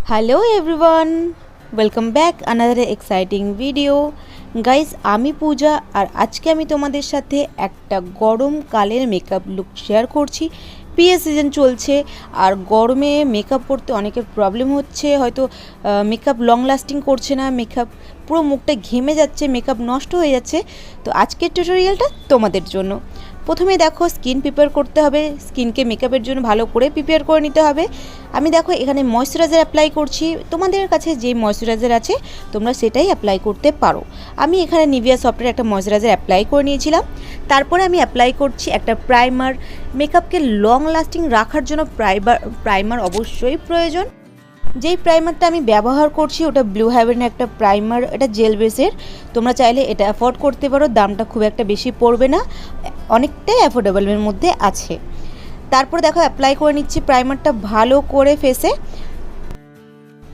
Hello everyone, welcome back another exciting video. Guys आमी पूजा और आज के आमी तोमादेर साथे एकटा गरम कालेर मेकअप लुक शेयर करछि। पिए सीजन चलছে और गरमे मेकअप करते अनेकेर प्रॉब्लेम होच्छे, हयतो मेकअप लंग लास्टिंग करছে ना, मेकअप पुरो मुखटा घेमे जाच्छे, मेकअप नष्ट हये जाच्छे। तो आजकेर टिউটোরিয়ালটা তোমাদের জন্য। प्रथमे देखो स्किन प्रिपेयर करते हबे, स्किन के मेकअपर जोन्नो भालो करे प्रिपेयर करे निते हबे। आमी देखो एखाने मयश्चाराइजार अप्लाई करछि, तोमादेर काछे जे मयश्चाराइजार आछे तोमरा सेटाई अप्लाई करते पारो। आमी एखाने निविया सफ्टेर एकटा मयश्चाराइजार अप्लाई करे नियेछिलाम। तारपरे आमी अप्लाई करछि एकटा प्राइमार। मेकअपके लंग लास्टिंग राखार जोन्नो प्राइमार अवश्यई प्रयोजन। যেই প্রাইমারটা আমি ব্যবহার করছি ওটা ব্লু হেভেনের একটা প্রাইমার, এটা জেল বেসের। তোমরা চাইলে এটা অ্যাফোর্ড করতে পারো, দামটা খুব একটা বেশি পড়বে না, অনেকটাই অ্যাফোর্ডেবলের মধ্যে আছে। তারপর দেখো অ্যাপ্লাই করে নিচ্ছি প্রাইমারটা ভালো করে ফেসে।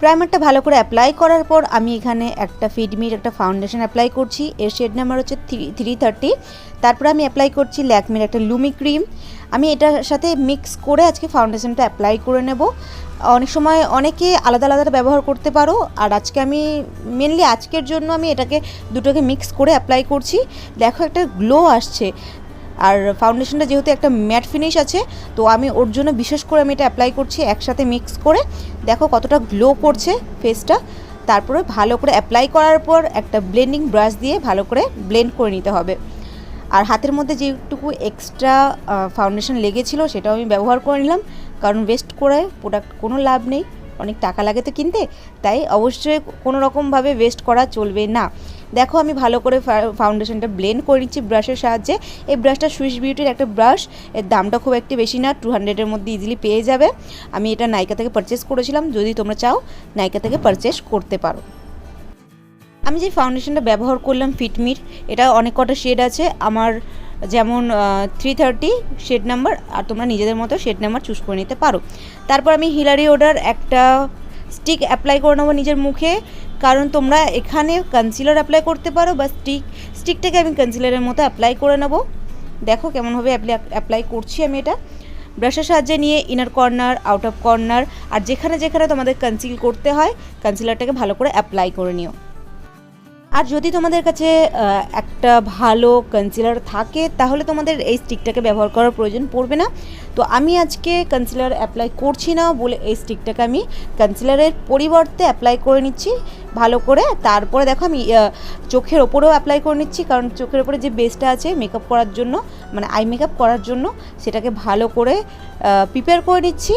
প্রাইমারটা ভালো করে অ্যাপ্লাই করার পর আমি এখানে একটা ফিডমির একটা ফাউন্ডেশন অ্যাপ্লাই করছি, এর শেড নাম্বার হচ্ছে 330। তারপর আমি অ্যাপ্লাই করছি ল্যাকমির একটা লুমি ক্রিম। আমি এটার সাথে মিক্স করে আজকে ফাউন্ডেশনটা অ্যাপ্লাই করে নেব। অনেক সময় অনেকে আলাদা আলাদা ব্যবহার করতে পারো, আর আজকে আমি মেনলি আজকের জন্য আমি এটাকে দুটোকে মিক্স করে অ্যাপ্লাই করছি। দেখো একটা গ্লো আসছে, আর ফাউন্ডেশনটা যেহেতু একটা ম্যাট ফিনিশ আছে তো আমি ওর জন্য বিশেষ করে আমি এটা অ্যাপ্লাই করছি একসাথে মিক্স করে। দেখো কতটা গ্লো করছে ফেসটা। তারপরে ভালো করে অ্যাপ্লাই করার পর একটা ব্লেন্ডিং ব্রাশ দিয়ে ভালো করে ব্লেন্ড করে নিতে হবে। আর হাতের মধ্যে যেটুকু এক্সট্রা ফাউন্ডেশন লেগেছিলো সেটাও আমি ব্যবহার করে নিলাম, কারণ ওয়েস্ট করে প্রোডাক্ট কোনো লাভ নেই, অনেক টাকা লাগে তো কিনতে, তাই অবশ্যই কোনো রকমভাবে ওয়েস্ট করা চলবে না। দেখো আমি ভালো করে ফাউন্ডেশনটা ব্লেন্ড করে নিচ্ছি ব্রাশের সাহায্যে। এই ব্রাশটা সুইস বিউটির একটা ব্রাশ, এর দামটা খুব একটা বেশি না, 200-এর মধ্যে ইজিলি পেয়ে যাবে। আমি এটা নাইকা থেকে পারচেস করেছিলাম, যদি তোমরা চাও নাইকা থেকে পারচেস করতে পারো। আমি যে ফাউন্ডেশনটা ব্যবহার করলাম ফিটমির, এটা অনেক কটা শেড আছে আমার, যেমন 330 শেড নাম্বার, আর তোমরা নিজেদের মতো শেড নাম্বার চুজ করে নিতে পারো। তারপর আমি হিলারি ওডার একটা স্টিক অ্যাপ্লাই করে নেবো নিজের মুখে, কারণ তোমরা এখানে কনসিলার অ্যাপ্লাই করতে পারো বা স্টিকটাকে আমি কনসিলারের মতো অ্যাপ্লাই করে নেব। দেখো কেমনভাবে অ্যাপ্লাই করছি আমি এটা ব্রাশের সাহায্যে নিয়ে inner corner, out of corner, আর যেখানে যেখানে তোমাদের কনসিল করতে হয় কনসিলারটাকে ভালো করে অ্যাপ্লাই করে নিও। আর যদি তোমাদের কাছে একটা ভালো কনসিলার থাকে তাহলে তোমাদের এই স্টিকটাকে ব্যবহার করার প্রয়োজন পড়বে না। তো আমি আজকে কনসিলার অ্যাপ্লাই করছি না বলে এই স্টিকটাকে আমি কনসিলারের পরিবর্তে অ্যাপ্লাই করে নিচ্ছি ভালো করে। তারপরে দেখো আমি চোখের ওপরেও অ্যাপ্লাই করে নিচ্ছি, কারণ চোখের ওপরে যে বেসটা আছে মেকআপ করার জন্য, মানে আই মেকআপ করার জন্য, সেটাকে ভালো করে প্রিপেয়ার করে নিচ্ছি।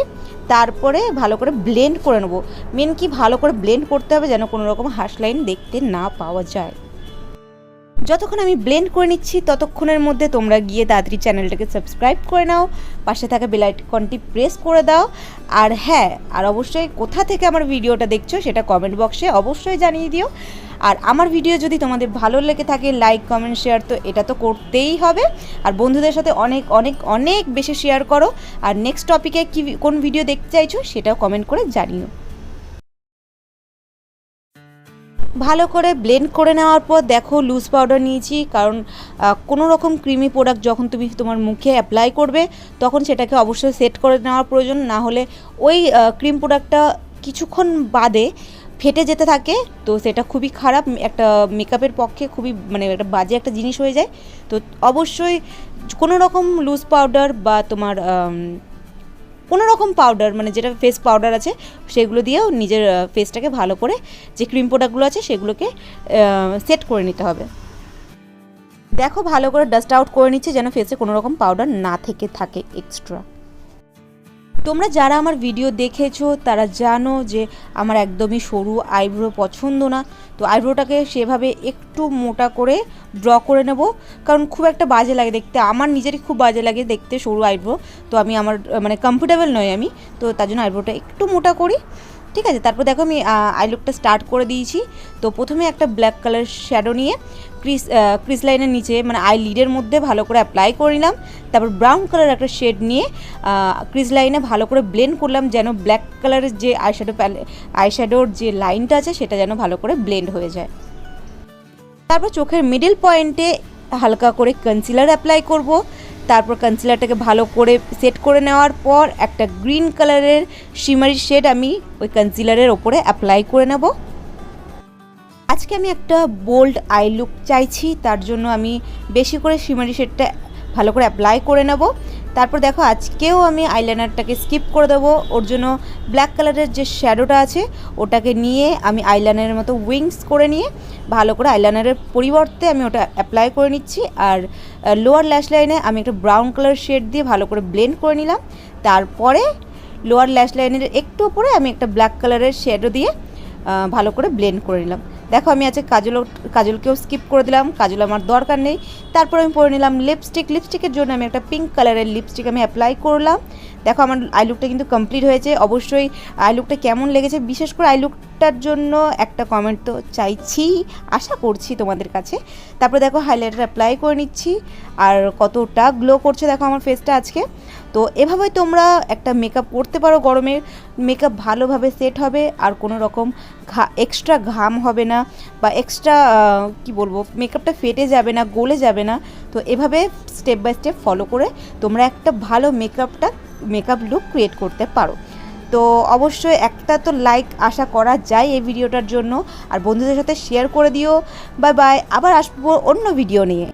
তারপরে ভালো করে ব্লেন্ড করে নেবো। মেন কি ভালো করে ব্লেন্ড করতে হবে যেন কোনো রকম হার্শ লাইন দেখতে না পাওয়া যায়। যতক্ষণ আমি ব্লেন্ড করে নিচ্ছি ততক্ষণের মধ্যে তোমরা গিয়ে তাড়াতাড়ি চ্যানেলটাকে সাবস্ক্রাইব করে নাও, পাশে থাকা বেল আইকনটি প্রেস করে দাও। আর হ্যাঁ, আর অবশ্যই কোথা থেকে আমার ভিডিওটা দেখছো সেটা কমেন্ট বক্সে অবশ্যই জানিয়ে দিও। আর আমার ভিডিও যদি তোমাদের ভালো লেগে থাকে লাইক কমেন্ট শেয়ার তো এটা তো করতেই হবে, আর বন্ধুদের সাথে অনেক অনেক অনেক বেশি শেয়ার করো। আর নেক্সট টপিকে কোন ভিডিও দেখতে চাইছো সেটাও কমেন্ট করে জানিও। ভালো করে ব্লেন্ড করে নেওয়ার পর দেখো লুজ পাউডার নিয়েছি, কারণ কোনো রকম ক্রিমি প্রোডাক্ট যখন তুমি তোমার মুখে অ্যাপ্লাই করবে তখন সেটাকে অবশ্যই সেট করে নেওয়ার প্রয়োজন, না হলে ওই ক্রিম প্রোডাক্টটা কিছুক্ষণ বাদে ফেটে যেতে থাকে, তো সেটা খুবই খারাপ, একটা মেকআপের পক্ষে খুবই মানে একটা বাজে একটা জিনিস হয়ে যায়। তো অবশ্যই কোনো রকম লুজ পাউডার বা তোমার কোনো রকম পাউডার, মানে যেটা ফেস পাউডার আছে সেগুলো দিয়েও নিজের ফেসটাকে ভালো করে যে ক্রিম প্রোডাক্টগুলো আছে সেগুলোকে সেট করে নিতে হবে। দেখো ভালো করে ডাস্ট আউট করে নিচ্ছে যেন ফেসে কোনো রকম পাউডার না থেকে থাকে এক্সট্রা। তোমরা যারা আমার ভিডিও দেখেছো তারা জানো যে আমার একদমই সরু আইব্রো পছন্দ না, তো আইব্রোটাকে সেভাবে একটু মোটা করে ড্র করে নেব, কারণ খুব একটা বাজে লাগে দেখতে, আমার নিজেরই খুব বাজে লাগে দেখতে সরু আইব্রো। তো আমি আমার মানে কমফোর্টেবল নয় আমি, তো তার জন্য আইব্রোটা একটু মোটা করি, ঠিক আছে। তারপর দেখো আমি আই লুকটা স্টার্ট করে দিয়েছি। তো প্রথমে একটা ব্ল্যাক কালার শ্যাডো নিয়ে ক্রিস লাইনের নিচে মানে আই লিডের মধ্যে ভালো করে অ্যাপ্লাই করে নিলাম। তারপর ব্রাউন কালার একটা শেড নিয়ে ক্রিস লাইনে ভালো করে ব্লেন্ড করলাম, যেন ব্ল্যাক কালারের যে আইশ্যাডোর যে লাইনটা আছে সেটা যেন ভালো করে ব্লেন্ড হয়ে যায়। তারপর চোখের মিডল পয়েন্টে হালকা করে কনসিলার অ্যাপ্লাই করব। তারপর কনসিলারটাকে ভালো করে সেট করে নেওয়ার পর একটা গ্রিন কালারের শিমারি শেড আমি ওই কনসিলারের ওপরে অ্যাপ্লাই করে নেব। আজকে আমি একটা বোল্ড আই লুক চাইছি, তার জন্য আমি বেশি করে শিমারি শেডটা ভালো করে অ্যাপ্লাই করে নেব। তারপর দেখো আজকেও আমি আইলাইনারটাকে স্কিপ করে দেবো, ওর জন্য ব্ল্যাক কালারের যে শ্যাডোটা আছে ওটাকে নিয়ে আমি আইলাইনারের মতো উইংস করে নিয়ে ভালো করে আইলাইনারের পরিবর্তে আমি ওটা অ্যাপ্লাই করে নিচ্ছি। আর লোয়ার ল্যাশ লাইনে আমি একটা ব্রাউন কালার শেড দিয়ে ভালো করে ব্লেন্ড করে নিলাম। তারপরে লোয়ার ল্যাশ লাইনের একটু উপরে আমি একটা ব্ল্যাক কালারের শ্যাডো দিয়ে ভালো করে ব্লেন্ড করে নিলাম। দেখো আমি আজকে কাজলকেও স্কিপ করে দিলাম, কাজল আমার দরকার নেই। তারপর আমি পরে নিলাম লিপস্টিকের জন্য আমি একটা পিঙ্ক কালারের লিপস্টিক আমি অ্যাপ্লাই করলাম। দেখো আমার আই লুকটা কিন্তু কমপ্লিট হয়েছে। অবশ্যই আই লুকটা কেমন লেগেছে, বিশেষ করে আই লুকটার জন্য একটা কমেন্ট তো চাইছি, আশা করছি তোমাদের কাছে। তারপরে দেখো হাইলাইটার অ্যাপ্লাই করে নিচ্ছি, আর কতটা গ্লো করছে দেখো আমার ফেসটা আজকে। তো এভাবেই তোমরা একটা মেকআপ করতে পারো, গরমের মেকআপ ভালোভাবে সেট হবে, আর কোনো রকম এক্সট্রা ঘাম হবে না বা এক্সট্রা কি বলবো, মেকআপটা ফেটে যাবে না, গলে যাবে না। তো এভাবে স্টেপ বাই স্টেপ ফলো করে তোমরা একটা ভালো মেকআপ লুক ক্রিয়েট করতে পারো। তো অবশ্যই একটা তো লাইক আশা করা যায় এই ভিডিওটার জন্য, আর বন্ধুদের সাথে শেয়ার করে দিও। বাই বাই, আবার আসবো অন্য ভিডিও নিয়ে।